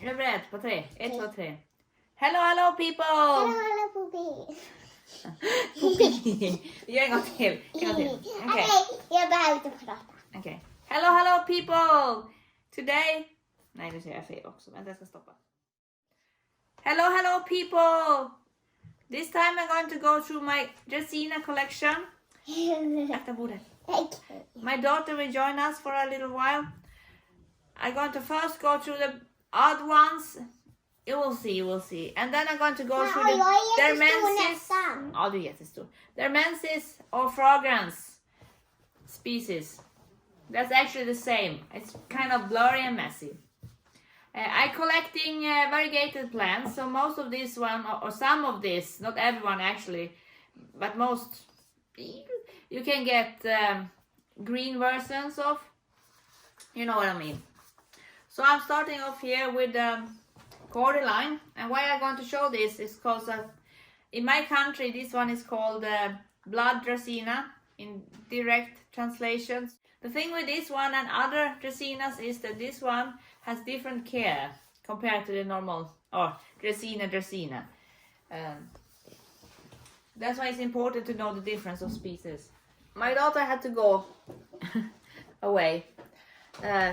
Är du beredd på 3? 1, 2, 3. Hello, hello people! Hello, Poopy. Poopy. Vi gör en gång till. Okej. Okej, jag behöver inte prata. Okay. Hello, hello people! Today... Nej, nu säger jag fel också. Vänta, jag ska stoppa. Hello, hello people! This time I'm going to go through my Dracaena collection. Akta bordet. My daughter will join us for a little while. I'm going to first go through the odd ones. You will see, you will see. And then I'm going to go through the Dermensis. Ja, du är jättestor. Dermensis or fragrance species. That's actually the same. It's kind of blurry and messy. I'm collecting variegated plants. So most of this one, or some of this, not everyone actually, but most, you can get green versions of. You know what I mean. So I'm starting off here with cordyline, and why I'm going to show this is because in my country this one is called blood Dracaena in direct translations. The thing with this one and other Dracaenas is that this one has different care compared to the normal or Dracaena. That's why it's important to know the difference of species. My daughter had to go away.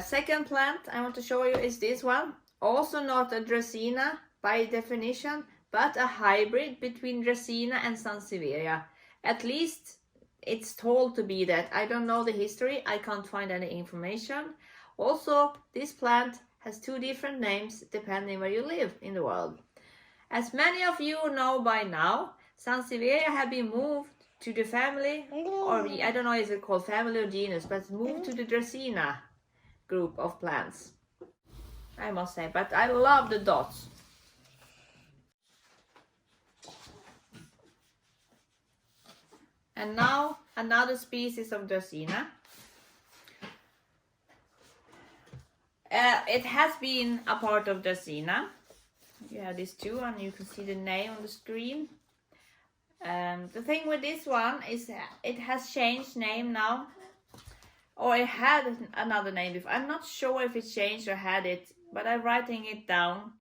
Second plant I want to show you is this one. Also not a Dracaena by definition, but a hybrid between Dracaena and Sansevieria. At least it's told to be that. I don't know the history. I can't find any information. Also, this plant has 2 different names depending where you live in the world. As many of you know by now, Sansevieria have been moved to the family, or I don't know if it's called family or genus, but moved to the Dracaena group of plants, I must say. But I love the dots. And now another species of Dracaena. It has been a part of Dracaena. You have these 2 and you can see the name on the screen. The thing with this one is it has changed name now. Or it had another name before. I'm not sure if it changed or had it, but I'm writing it down.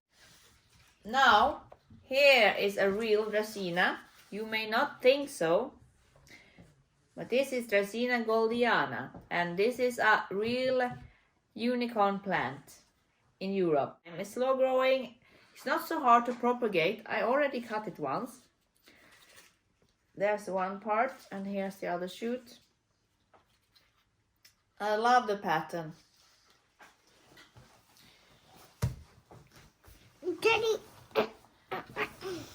Now, here is a real Dracaena. You may not think so, but this is Dracaena goldiana, and this is a real unicorn plant in Europe. And it's slow growing. It's not so hard to propagate. I already cut it once. There's one part, and here's the other shoot. I love the pattern.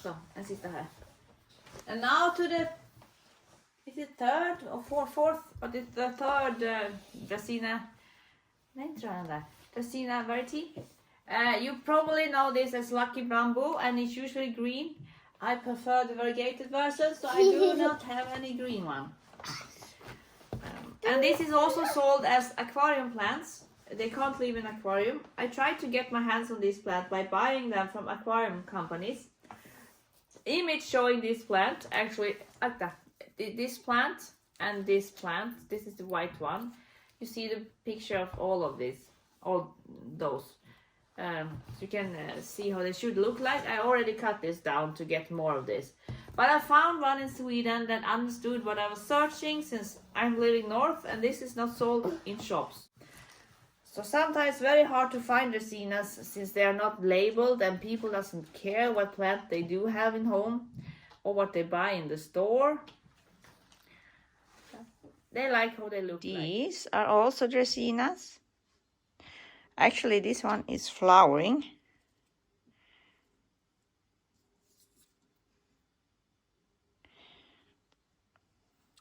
Så, en sista här. And now to the, is it third or fourth? But it's the third Dracaena. Nej, tror jag den där. Dracaena variety. You probably know this as lucky bamboo, and it's usually green. I prefer the variegated version, so I do not have any green one. And this is also sold as aquarium plants. They can't live in aquarium. I tried to get my hands on this plant by buying them from aquarium companies. Image showing this plant, actually, like that. This plant and this plant. This is the white one. You see the picture of all of this, all those. So you can see how they should look like. I already cut this down to get more of this. But I found one in Sweden that understood what I was searching, since I'm living north and this is not sold in shops. So sometimes it's very hard to find Dracaenas since they are not labeled and people doesn't care what plant they do have in home or what they buy in the store. They like how they look. These are also Dracaenas. Actually, this one is flowering.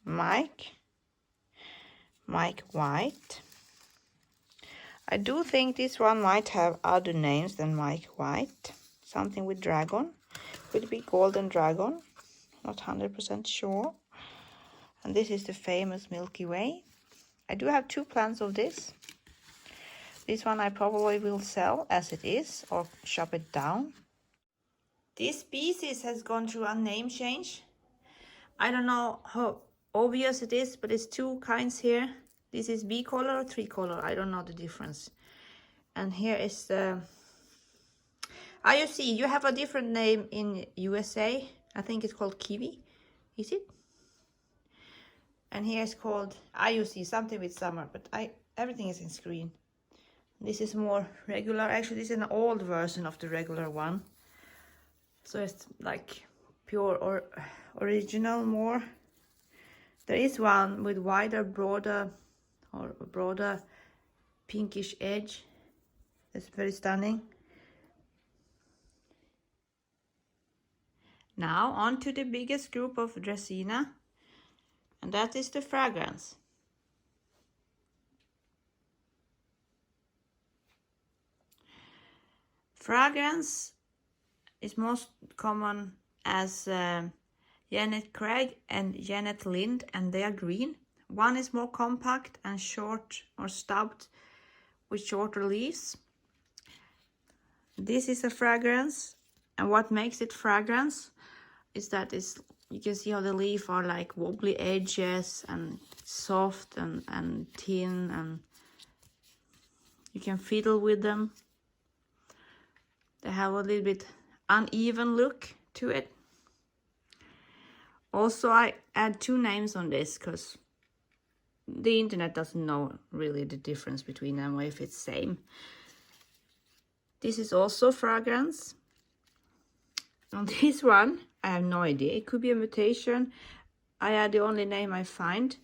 Mike White. I do think this one might have other names than Mike White. Something with dragon. Could it be golden dragon? Not 100% sure. And this is the famous Milky Way. I do have 2 plants of this. This one I probably will sell as it is or chop it down. This species has gone through a name change. I don't know how obvious it is, but it's 2 kinds here. This is B color or 3 color. I don't know the difference. And here is the You see, you have a different name in USA. I think it's called kiwi. Is it? And here it's called IUC, something with summer, but everything is in screen. This is more regular. Actually, this is an old version of the regular one. So it's like pure or original more. There is one with wider, broader pinkish edge. It's very stunning. Now on to the biggest group of Dracaena, and that is the fragrance. Fragrance is most common as Janet Craig and Janet Lind, and they are green. One is more compact and short or stubbed with shorter leaves. This is a fragrance, and what makes it fragrance is that you can see how the leaves are like wobbly edges and soft and thin, and you can fiddle with them. They have a little bit uneven look to it. Also, I add two names on this because the internet doesn't know really the difference between them or if it's same. This is also fragrance. On this one, I have no idea. It could be a mutation. I add the only name I find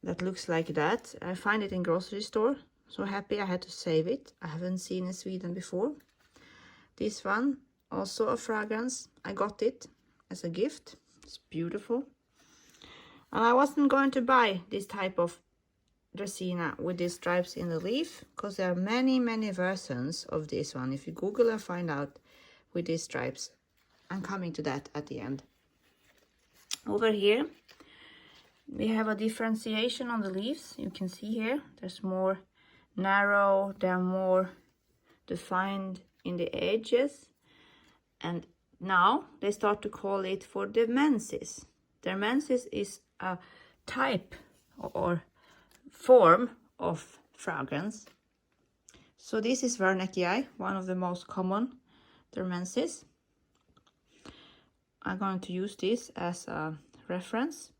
that looks like that. I find it in grocery store. So happy I had to save it. I haven't seen in Sweden before. This one, also a fragrance. I got it as a gift. It's beautiful. And I wasn't going to buy this type of Dracaena with these stripes in the leaf, because there are many versions of this one. If you Google and find out with these stripes, I'm coming to that at the end. Over here, we have a differentiation on the leaves. You can see here, there's more narrow, they're more defined in the edges, and now they start to call it for the menses. Their menses is a type or form of fragrance. So this is Variegated, one of the most common dermensis. I'm going to use this as a reference.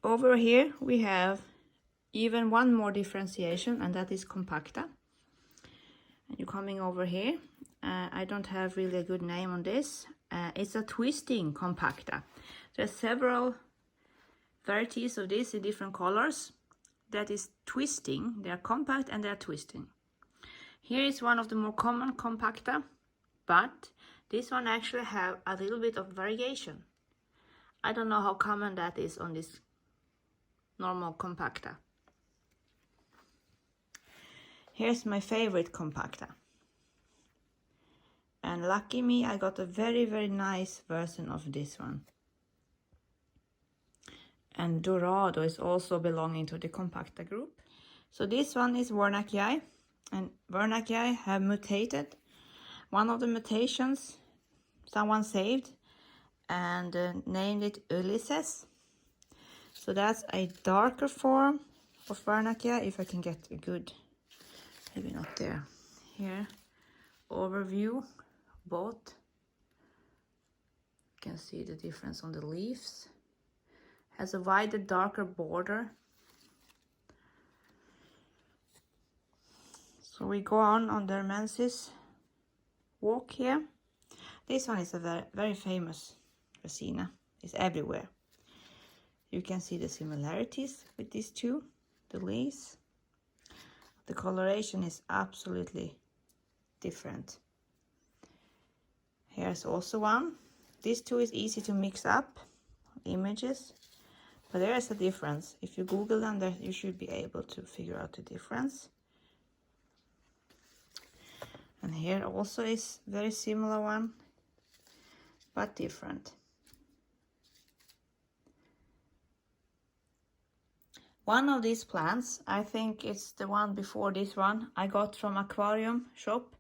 Over here we have even one more differentiation, and that is compacta. And you're coming over here. I don't have really a good name on this. It's a twisting compacta. There's several varieties of this in different colors. That is twisting. They are compact and they are twisting. Here is one of the more common compacta, but this one actually have a little bit of variation. I don't know how common that is on this normal compacta. Here's my favorite compacta. And lucky me, I got a very nice version of this one. And Dorado is also belonging to the compacta group. So this one is Variegated, and Variegated have mutated. One of the mutations someone saved and named it Ulysses. So that's a darker form of Variegated. If I can get a good, maybe not there, here, overview, both. You can see the difference on the leaves. Has a wider, darker border. So we go on the menses walk here. This one is a very famous Dracaena. It's everywhere. You can see the similarities with these two, the leaves. The coloration is absolutely different. Here's also one. These two is easy to mix up, images. But there is a difference. If you Google them, there you should be able to figure out the difference. And here also is very similar one, but different. One of these plants, I think it's the one before this one, I got from aquarium shop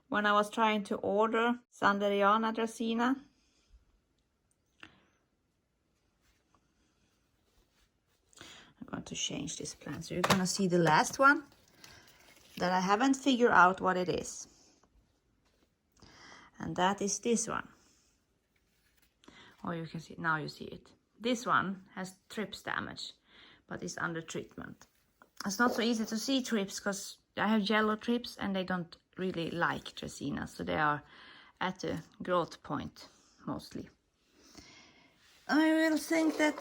when I was trying to order Sanderiana Dracaena. I'm going to change this plant, so you're going to see the last one that I haven't figured out what it is. And that is this one. Oh, you can see, now you see it. This one has thrips damage, but it's under treatment. It's not so easy to see thrips because I have yellow thrips and they don't really like Dracaena, so they are at the growth point mostly. I will think that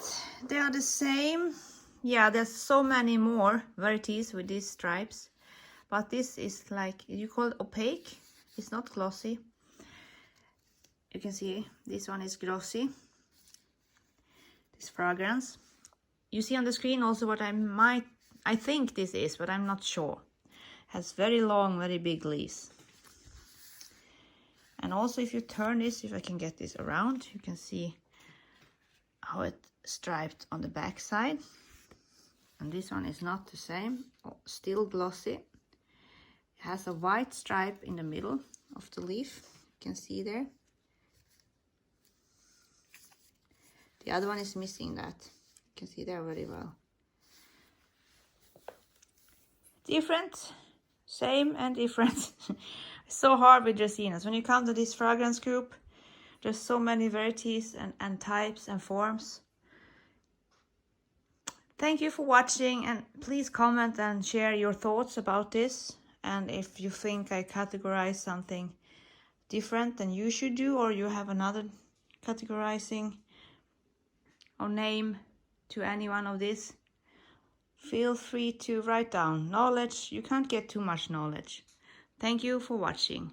they are the same. Yeah, there's so many more varieties with these stripes, but this is like, you call it opaque. It's not glossy. You can see this one is glossy. This fragrance. You see on the screen also what I think this is, but I'm not sure. Has very long, very big leaves. And also if you turn this, if I can get this around, you can see how it's striped on the back side. And this one is not the same, still glossy. It has a white stripe in the middle of the leaf, you can see there. The other one is missing that, you can see there very well. Different, same and different. It's so hard with Dracaenas. When you come to this fragrance group, there's so many varieties and types and forms. Thank you for watching, and please comment and share your thoughts about this. And if you think I categorize something different than you should do, or you have another categorizing or name to any one of these, feel free to write down. Knowledge, you can't get too much knowledge. Thank you for watching.